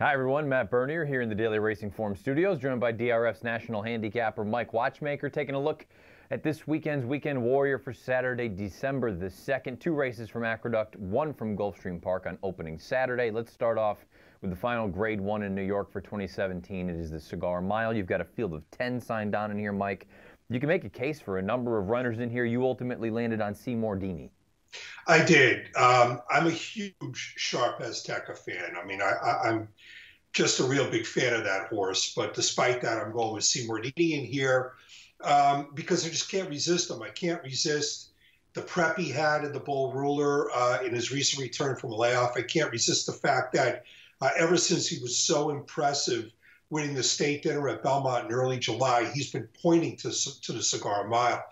Hi everyone, Matt Bernier here in the Daily Racing Form studios, joined by DRF's national handicapper Mike Watchmaker, taking a look at this weekend's Weekend Warrior for Saturday, December the 2nd. Two races from Aqueduct, one from Gulfstream Park on opening Saturday. Let's start off with the final Grade 1 in New York for 2017. It is the Cigar Mile. You've got a field of 10 signed on in here, Mike. You can make a case for a number of runners in here. You ultimately landed on Seymour Dean. I did. I'm a huge Sharp Azteca fan. I mean, I'm just a real big fan of that horse. But despite that, I'm going with Seymour Dean here because I just can't resist him. I can't resist the prep he had in the Bull Ruler in his recent return from a layoff. I can't resist the fact that ever since he was so impressive winning the state dinner at Belmont in early July, he's been pointing to the Cigar Mile.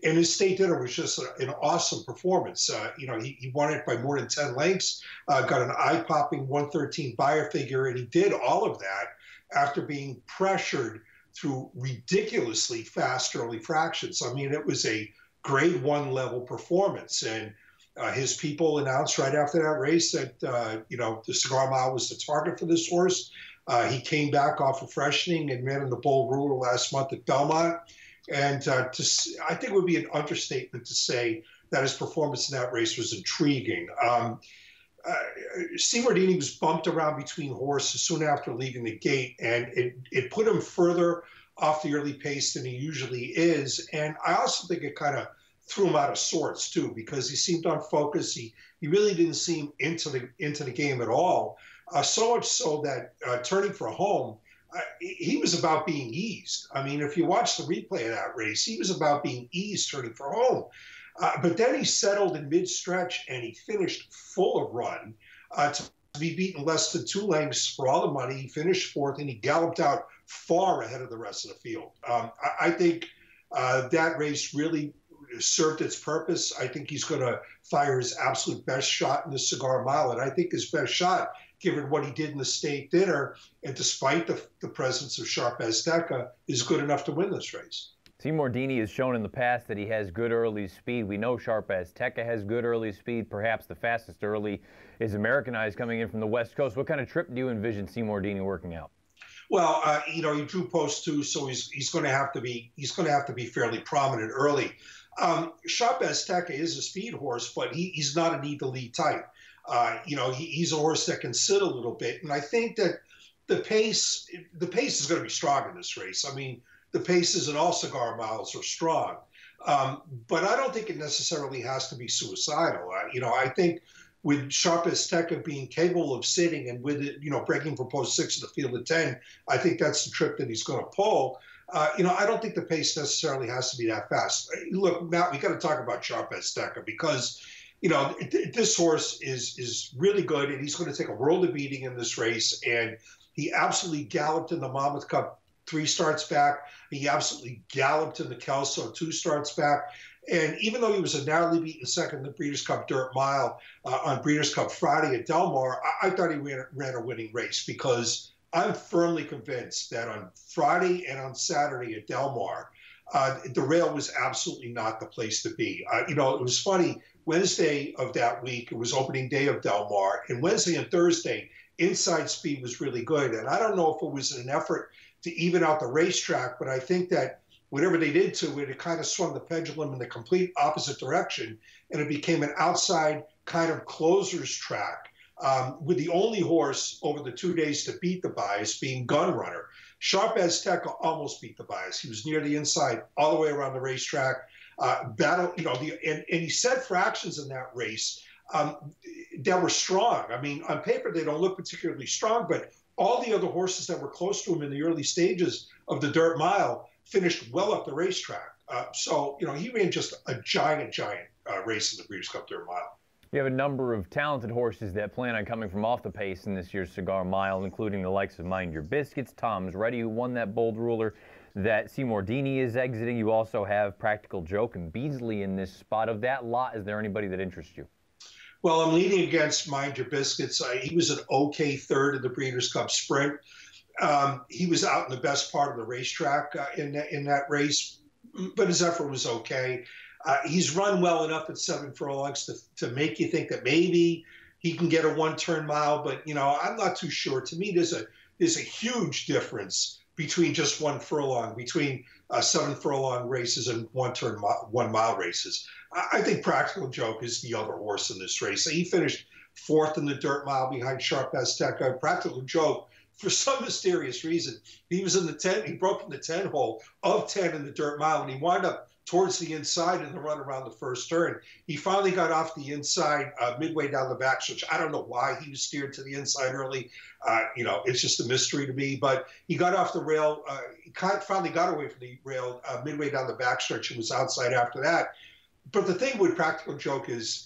And his state dinner was just an awesome performance. He won it by more than 10 lengths, got an eye-popping 113 buyer figure, and he did all of that after being pressured through ridiculously fast early fractions. I mean, it was a Grade 1 level performance. And his people announced right after that race that, the Cigar Mile was the target for this horse. He came back off of freshening and ran in the Bull Ruler last month at Belmont. And I think it would be an understatement to say that his performance in that race was intriguing. Seymour Dean was bumped around between horses soon after leaving the gate, and it put him further off the early pace than he usually is. And I also think it kind of threw him out of sorts, too, because he seemed unfocused. He really didn't seem into the game at all, so much so that turning for home, he was about being eased. I mean, if you watch the replay of that race, he was about being eased turning for home. But then he settled in mid-stretch and he finished full of run to be beaten less than 2 lengths for all the money. He finished fourth and he galloped out far ahead of the rest of the field. I think that race really served its purpose. I think he's going to fire his absolute best shot in the Cigar Mile. And I think his best shot, given what he did in the state dinner, and despite the presence of Sharp Azteca, is good enough to win this race. Seymour Dean has shown in the past that he has good early speed. We know Sharp Azteca has good early speed. Perhaps the fastest early is Americanized coming in from the West Coast. What kind of trip do you envision Seymour Dean working out? Well, he drew post 2, so he's going to have to be fairly prominent early. Sharp Azteca is a speed horse, but he's not a need-to-lead type. He's a horse that can sit a little bit, and I think that the pace is going to be strong in this race. I mean, the paces in all Cigar Miles are strong, but I don't think it necessarily has to be suicidal. I think with Sharp Azteca being capable of sitting and with it, breaking from post 6 in the field of 10, I think that's the trip that he's going to pull. I don't think the pace necessarily has to be that fast. Look, Matt, we got to talk about Sharp Azteca because this horse is really good, and he's going to take a world of beating in this race. And he absolutely galloped in the Monmouth Cup 3 starts back. He absolutely galloped in the Kelso 2 starts back. And even though he was a narrowly beaten second in the Breeders' Cup Dirt Mile on Breeders' Cup Friday at Del Mar, I thought he ran a winning race because I'm firmly convinced that on Friday and on Saturday at Del Mar, the rail was absolutely not the place to be. It was funny. Wednesday of that week, it was opening day of Del Mar, and Wednesday and Thursday, inside speed was really good. And I don't know if it was an effort to even out the racetrack, but I think that whatever they did to it, it kind of swung the pendulum in the complete opposite direction, and it became an outside kind of closer's track, with the only horse over the 2 days to beat the bias being Gunrunner. Sharp Azteca almost beat the bias. He was near the inside all the way around the racetrack. And he set fractions in that race that were strong. I mean, on paper, they don't look particularly strong, but all the other horses that were close to him in the early stages of the Dirt Mile finished well up the racetrack. So he ran just a giant race in the Breeders' Cup Dirt Mile. You have a number of talented horses that plan on coming from off the pace in this year's Cigar Mile, including the likes of Mind Your Biscuits, Tom's Ready, who won that Bold Ruler, that Seymour Dean is exiting. You also have Practical Joke and Beasley in this spot. Of that lot, is there anybody that interests you? Well, I'm leaning against Mind Your Biscuits. He was an okay third in the Breeders' Cup Sprint. He was out in the best part of the racetrack in that race, but his effort was okay. He's run well enough at 7 furlongs to make you think that maybe he can get a 1-turn mile, but I'm not too sure. To me, there's a huge difference between just 1 furlong, between 7 furlong races and 1 mile races. I think Practical Joke is the other horse in this race. He finished fourth in the dirt mile behind Sharp Azteca. Practical Joke, for some mysterious reason, he was in the 10. He broke in the 10 hole of 10 in the dirt mile, and he wound up towards the inside in the run around the first turn. He finally got off the inside midway down the backstretch. I don't know why he was steered to the inside early. It's just a mystery to me. But he got off the rail. He finally got away from the rail midway down the backstretch and was outside after that. But the thing with Practical Joke is,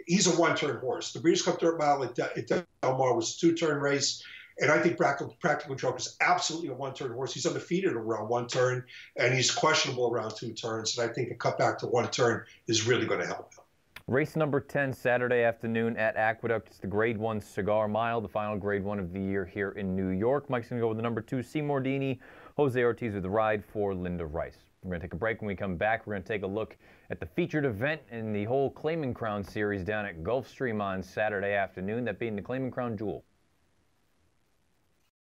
he's a 1-turn horse. The Breeders' Cup Dirt Mile at Del Mar was a 2-turn race. And I think Practical Joke is absolutely a 1-turn horse. He's undefeated around 1 turn, and he's questionable around 2 turns. And I think a cut back to 1 turn is really going to help him. Race number 10, Saturday afternoon at Aqueduct. It's the Grade 1 Cigar Mile, the final Grade 1 of the year here in New York. Mike's going to go with the number 2, Seymour Dean. Jose Ortiz with the ride for Linda Rice. We're going to take a break. When we come back, we're going to take a look at the featured event in the whole Claiming Crown series down at Gulfstream on Saturday afternoon, that being the Claiming Crown Jewel.